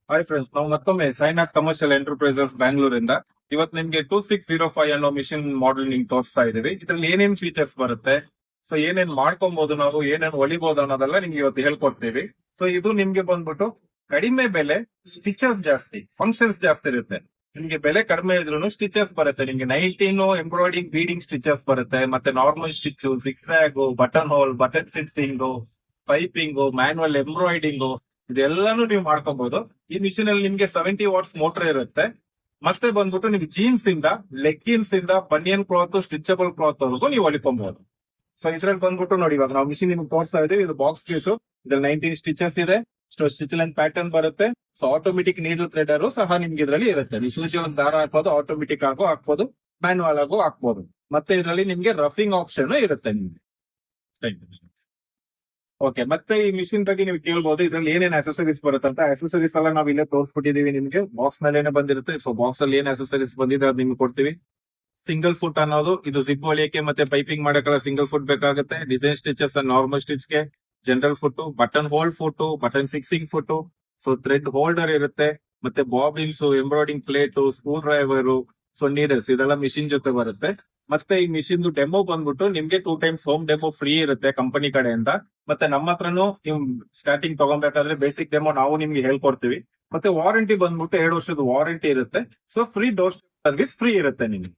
Hi friends, ನಾವು ಮತ್ತೊಮ್ಮೆ ಸೈನಾಕ್ commercial enterprises ಬ್ಯಾಂಗ್ಳೂರಿಂದ ಇವತ್ತು ನಿಮ್ಗೆ 2605 ಅನ್ನೋ ಮಿಷಿನ್ ಮಾಡೆಲ್ ನಿಮ್ಗೆ ತೋರಿಸ್ತಾ ಇದೀವಿ. ಇದ್ರಲ್ಲಿ ಏನೇನ್ ಫೀಚರ್ಸ್ ಬರುತ್ತೆ, ಸೊ ಏನೇನ್ ಮಾಡ್ಕೊಬಹುದು, ನಾವು ಏನೇನ್ ಹೊಲಿಬಹುದು ಅನ್ನೋದೆಲ್ಲ ನಿಮ್ಗೆ ಇವತ್ತು ಹೇಳ್ಕೊಡ್ತೀವಿ. ಸೊ ಇದು ನಿಮ್ಗೆ ಬಂದ್ಬಿಟ್ಟು ಕಡಿಮೆ ಬೆಲೆ, ಸ್ಟಿಚಸ್ ಜಾಸ್ತಿ, ಫಂಕ್ಷನ್ಸ್ ಜಾಸ್ತಿ ಇರುತ್ತೆ. ನಿಮ್ಗೆ ಬೆಲೆ ಕಡಿಮೆ ಇದ್ರು ಸ್ಟಿಚಸ್ ಬರುತ್ತೆ. ನಿಮ್ಗೆ 19 ಎಂಬ್ರಾಯ್ಡಿಂಗ್ ಬೀಡಿಂಗ್ ಸ್ಟಿಚಸ್ ಬರುತ್ತೆ, ಮತ್ತೆ normal stitch, zigzag, button hole, button fixing, piping, manual embroidering, ಇದೆಲ್ಲಾನು ನೀವು ಮಾಡ್ಕೋಬಹುದು. ಈ ಮಿಷಿನ್ ಅಲ್ಲಿ ನಿಮ್ಗೆ 70 ವಾಟ್ಸ್ ಮೋಟರ್ ಇರುತ್ತೆ. ಮತ್ತೆ ಬಂದ್ಬಿಟ್ಟು ನಿಮ್ಗೆ ಜೀನ್ಸ್ ಇಂದ, ಲೆಗ್ಗಿನ್ಸ್ ಇಂದ, ಬನಿಯನ್ ಕ್ಲಾತ್, ಸ್ಟಿಚಬಲ್ ಕ್ಲಾತ್ ವರೆಗೂ ನೀವು ಹೊಲಿಕೊಬಹುದು. ಸೊ ಇದ್ರಲ್ಲಿ ಬಂದ್ಬಿಟ್ಟು ನೋಡಿ, ಇವಾಗ ನಾವು ಮಿಷಿನ್ ನಿಮ್ಗೆ ತೋರಿಸ್ತಾ ಇದೀವಿ. ಇದು ಬಾಕ್ಸ್ ಪೀಸ್, ಇದ್ರಲ್ಲಿ 19 ಸ್ಟಿಚಸ್ ಇದೆ. ಸ್ಟಿಚ್ ಲೈನ್ ಪ್ಯಾಟರ್ನ್ ಬರುತ್ತೆ. ಸೊ ಆಟೋಮೆಟಿಕ್ ನೀಡಲ್ ಥ್ರೆಡರ್ ಸಹ ನಿಮ್ಗೆ ಇದರಲ್ಲಿ ಇರುತ್ತೆ. ನೀವು ಸೂಜಿ ಒಂದು ದಾರ ಹಾಕೋದು, ಆಟೋಮೆಟಿಕ್ ಆಗೋ ಹಾಕ್ಬೋದು, ಮ್ಯಾನ್ಯುವಲ್ ಆಗೋ ಹಾಕ್ಬೋದು. ಮತ್ತೆ ಇದರಲ್ಲಿ ನಿಮ್ಗೆ ರಫಿಂಗ್ ಆಪ್ಷನ್ ಇರುತ್ತೆ ನಿಮ್ಗೆ. ಓಕೆ, ಮತ್ತೆ ಈ ಮಿಷಿನ್ ಬಗ್ಗೆ ನೀವು ಕೇಳ್ಬೋದು, ಇದ್ರಲ್ಲಿ ಏನೇನ್ ಅಸೆಸರೀಸ್ ಬರುತ್ತೆ ಅಂತ. ಅಸೆಸರೀಸ್ ಎಲ್ಲ ನಾವು ಇಲ್ಲೇ ತೋರಿಸ್ಬಿಟ್ಟಿದೀವಿ ನಿಮ್ಗೆ. ಬಾಕ್ಸ್ ಮೇಲೇನೆ ಬಂದಿರುತ್ತೆ. ಸೊ ಬಾಕ್ಸ್ ಅಲ್ಲಿ ಏನ್ ಅಸೆಸರೀಸ್ ಬಂದಿದೆ ಅದು ನಿಮ್ಗೆ ಕೊಡ್ತೀವಿ. ಸಿಂಗಲ್ ಫುಟ್ ಅನ್ನೋದು, ಇದು ಜಿಪ್ ಹೊಲಿಯಕ್ಕೆ ಮತ್ತೆ ಪೈಪಿಂಗ್ ಮಾಡಕ್ಕೆಲ್ಲ ಸಿಂಗಲ್ ಫುಟ್ ಬೇಕಾಗುತ್ತೆ. ಡಿಸೈನ್ ಸ್ಟಿಚಸ್, ನಾರ್ಮಲ್ ಸ್ಟಿಚ್ ಗೆ general foot, button hold foot, button fixing foot, so thread holder ಇರುತ್ತೆ, ಮತ್ತೆ bobbins, embroidering plate, screwdriver, so needles, ಇದೆಲ್ಲ ಮಿಷಿನ್ ಜೊತೆ ಬರುತ್ತೆ. ಮತ್ತೆ ಈ ಮಿಷಿನ್ ಡೆಮೋ ಬಂದ್ಬಿಟ್ಟು ನಿಮ್ಗೆ 2 ಟೈಮ್ಸ್ ಹೋಮ್ ಡೆಮೋ ಫ್ರೀ ಇರುತ್ತೆ ಕಂಪನಿ ಕಡೆಯಿಂದ. ಮತ್ತೆ ನಮ್ಮ ಹತ್ರನು ನೀವು ಸ್ಟಾರ್ಟಿಂಗ್ ತಗೊಬೇಕಾದ್ರೆ ಬೇಸಿಕ್ ಡೆಮೋ ನಾವು ನಿಮ್ಗೆ ಹೇಳ್ಕೊಡ್ತೀವಿ. ಮತ್ತೆ ವಾರಂಟಿ ಬಂದ್ಬಿಟ್ಟು 2 ವರ್ಷದ ವಾರಂಟಿ ಇರುತ್ತೆ. So free door service free ಇರುತ್ತೆ ನಿಮ್ಗೆ.